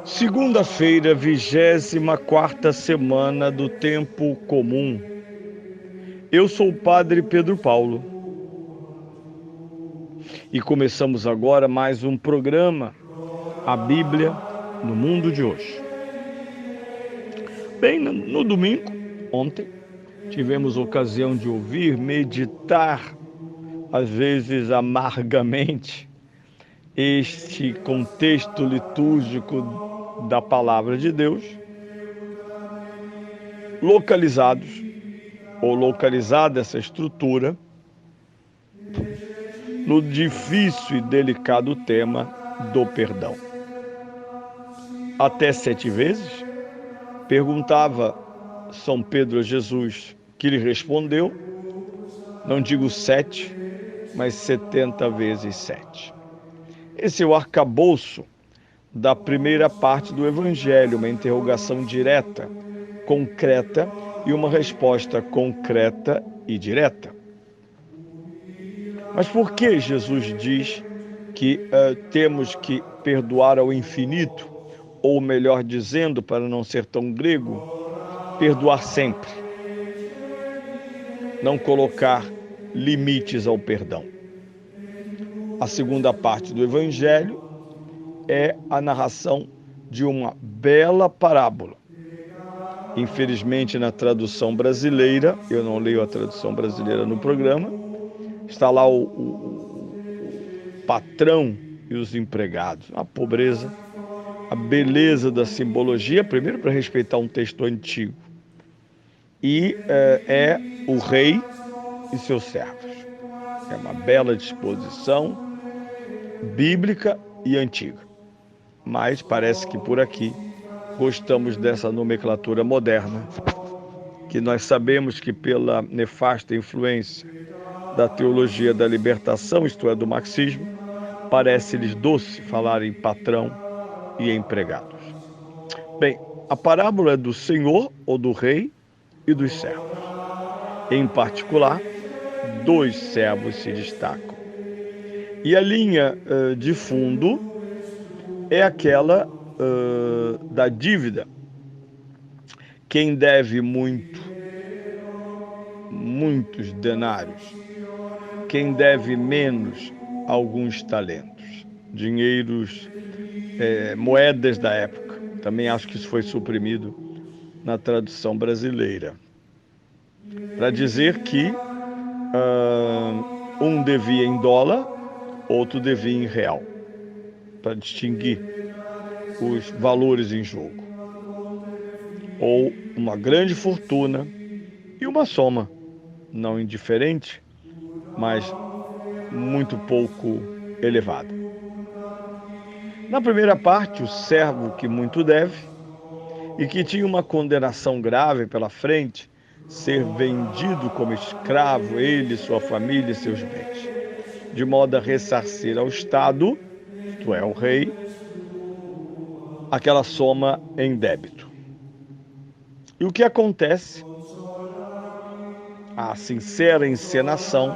Segunda-feira, 24ª semana do Tempo Comum. Eu sou o Padre Pedro Paulo e começamos agora mais um programa, a Bíblia no Mundo de Hoje. Bem, no domingo, ontem, tivemos ocasião de ouvir, meditar, às vezes amargamente, este contexto litúrgico da Palavra de Deus, localizada essa estrutura no difícil e delicado tema do perdão. Até 7 vezes, perguntava São Pedro a Jesus, que lhe respondeu, não digo 7, mas 70 vezes 7. Esse é o arcabouço da primeira parte do Evangelho, uma interrogação direta, concreta e uma resposta concreta e direta. Mas por que Jesus diz que temos que perdoar ao infinito? Ou melhor dizendo, para não ser tão grego, perdoar sempre. Não colocar limites ao perdão. A segunda parte do Evangelho é a narração de uma bela parábola. Infelizmente, na tradução brasileira, eu não leio a tradução brasileira no programa, está lá o patrão e os empregados. A pobreza, a beleza da simbologia, primeiro para respeitar um texto antigo, e é o rei e seus servos. É uma bela disposição bíblica e antiga. Mas parece que por aqui gostamos dessa nomenclatura moderna, que nós sabemos que pela nefasta influência da teologia da libertação, isto é, do marxismo, parece-lhes doce falar em patrão e empregados. Bem, a parábola é do Senhor ou do rei e dos servos. Em particular, 2 servos se destacam. E a linha de fundo é aquela da dívida. Quem deve muitos denários. Quem deve menos, alguns talentos. Dinheiros, moedas da época. Também acho que isso foi suprimido na tradução brasileira. Para dizer que um devia em dólar, outro devia em real. Para distinguir os valores em jogo. Ou uma grande fortuna e uma soma, não indiferente, mas muito pouco elevada. Na primeira parte, o servo que muito deve e que tinha uma condenação grave pela frente, ser vendido como escravo, ele, sua família e seus bens, de modo a ressarcir ao Estado, isto é, ao rei, aquela soma em débito. E o que acontece? A sincera encenação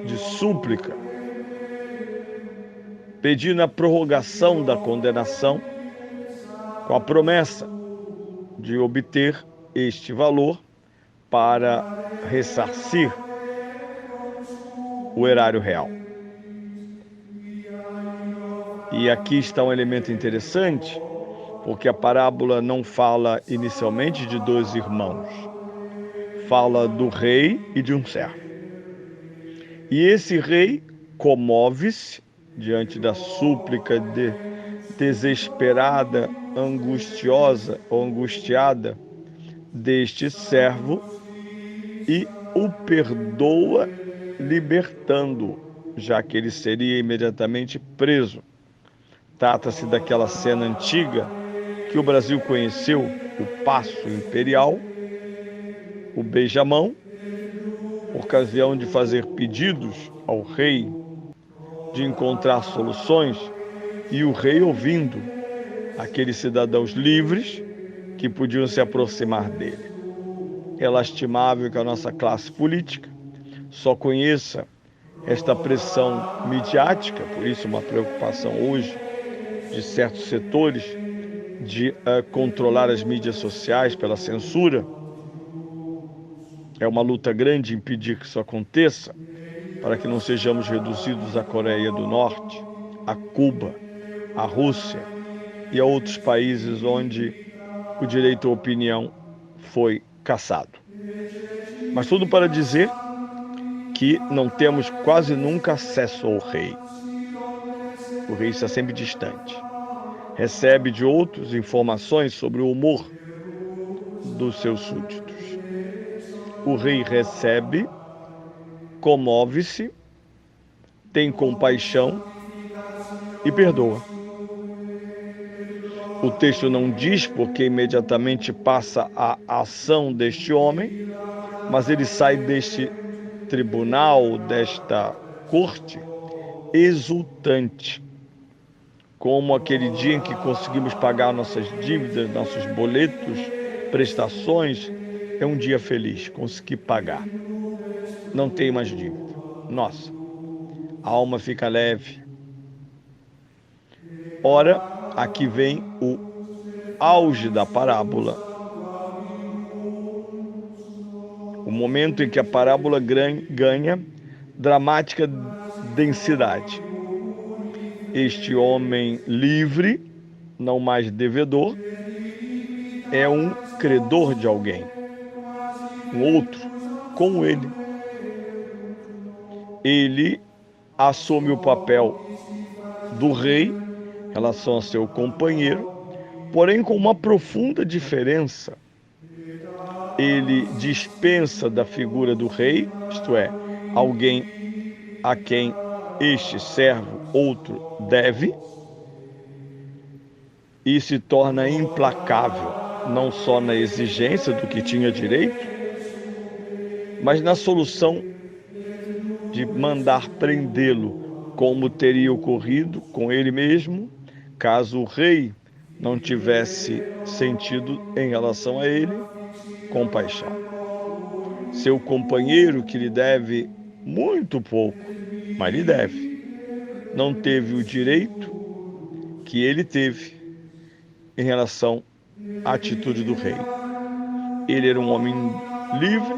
de súplica, pedindo a prorrogação da condenação, com a promessa de obter este valor para ressarcir o erário real. E aqui está um elemento interessante, porque a parábola não fala inicialmente de 2 irmãos, fala do rei e de um servo. E esse rei comove-se diante da súplica desesperada, angustiosa ou angustiada deste servo e o perdoa, libertando-o, já que ele seria imediatamente preso. Trata-se daquela cena antiga que o Brasil conheceu, o passo imperial, o beijamão, ocasião de fazer pedidos ao rei, de encontrar soluções, e o rei ouvindo aqueles cidadãos livres que podiam se aproximar dele. É lastimável que a nossa classe política só conheça esta pressão midiática, por isso uma preocupação hoje de certos setores de controlar as mídias sociais pela censura. É uma luta grande impedir que isso aconteça, para que não sejamos reduzidos à Coreia do Norte, a Cuba, a Rússia e a outros países onde o direito à opinião foi cassado. Mas tudo para dizer que não temos quase nunca acesso ao rei. O rei está sempre distante. Recebe de outros informações sobre o humor dos seus súditos. O rei recebe, comove-se, tem compaixão e perdoa. O texto não diz porque imediatamente passa a ação deste homem, mas ele sai deste tribunal, desta corte, exultante, como aquele dia em que conseguimos pagar nossas dívidas, nossos boletos, prestações. É um dia feliz, consegui pagar. Não tem mais dívida. Nossa, a alma fica leve. Ora, aqui vem o auge da parábola. O momento em que a parábola ganha dramática densidade. Este homem livre, não mais devedor, é um credor de alguém, um outro, com ele. Ele assume o papel do rei em relação a seu companheiro, porém com uma profunda diferença. Ele dispensa da figura do rei, isto é, alguém a quem este servo, outro, deve, e se torna implacável, não só na exigência do que tinha direito, mas na solução de mandar prendê-lo, como teria ocorrido com ele mesmo, caso o rei não tivesse sentido em relação a ele compaixão. Seu companheiro, que lhe deve muito pouco, mas lhe deve, não teve o direito que ele teve em relação à atitude do rei. Ele era um homem livre,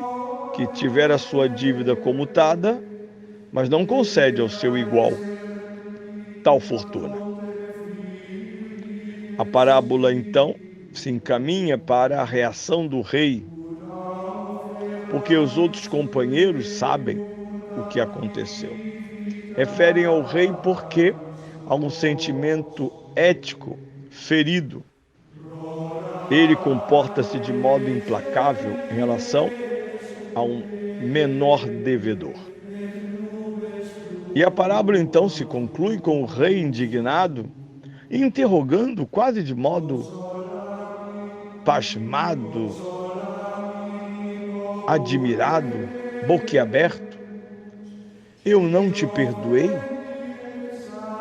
que tivera sua dívida comutada, mas não concede ao seu igual tal fortuna. A parábola, então, se encaminha para a reação do rei, porque os outros companheiros sabem o que aconteceu. Referem ao rei porque há um sentimento ético ferido. Ele comporta-se de modo implacável em relação a um menor devedor. E a parábola então se conclui com o rei indignado, interrogando quase de modo pasmado, admirado, boquiaberto: eu não te perdoei?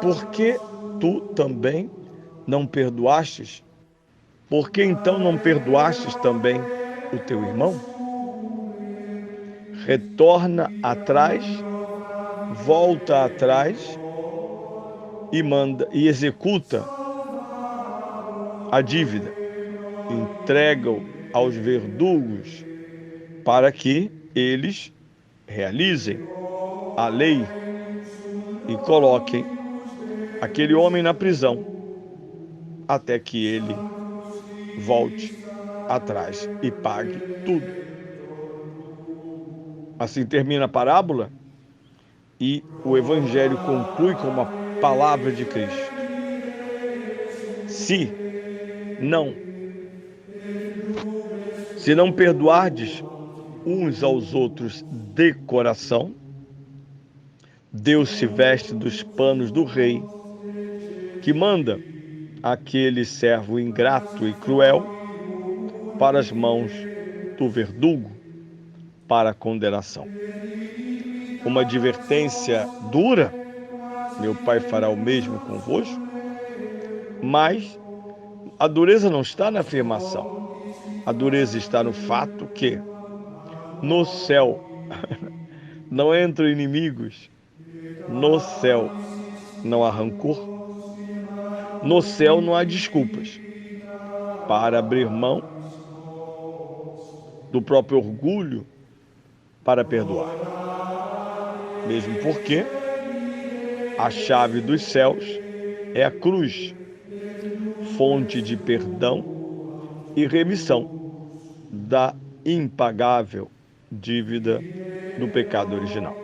Por que tu também não perdoastes? Por que então não perdoastes também o teu irmão? Retorna atrás, volta atrás e manda e executa a dívida. Entrega-o aos verdugos para que eles realizem a lei e coloquem aquele homem na prisão até que ele volte atrás e pague tudo. Assim termina a parábola e o Evangelho conclui com uma palavra de Cristo: Se não perdoardes uns aos outros de coração, Deus se veste dos panos do rei, que manda aquele servo ingrato e cruel para as mãos do verdugo, para a condenação. Uma advertência dura: meu Pai fará o mesmo convosco, mas A dureza não está na afirmação. A dureza está no fato que no céu não entram inimigos, no céu não há rancor, no céu não há desculpas para abrir mão do próprio orgulho para perdoar. Mesmo porque a chave dos céus é a cruz, fonte de perdão e remissão da impagável dívida do pecado original.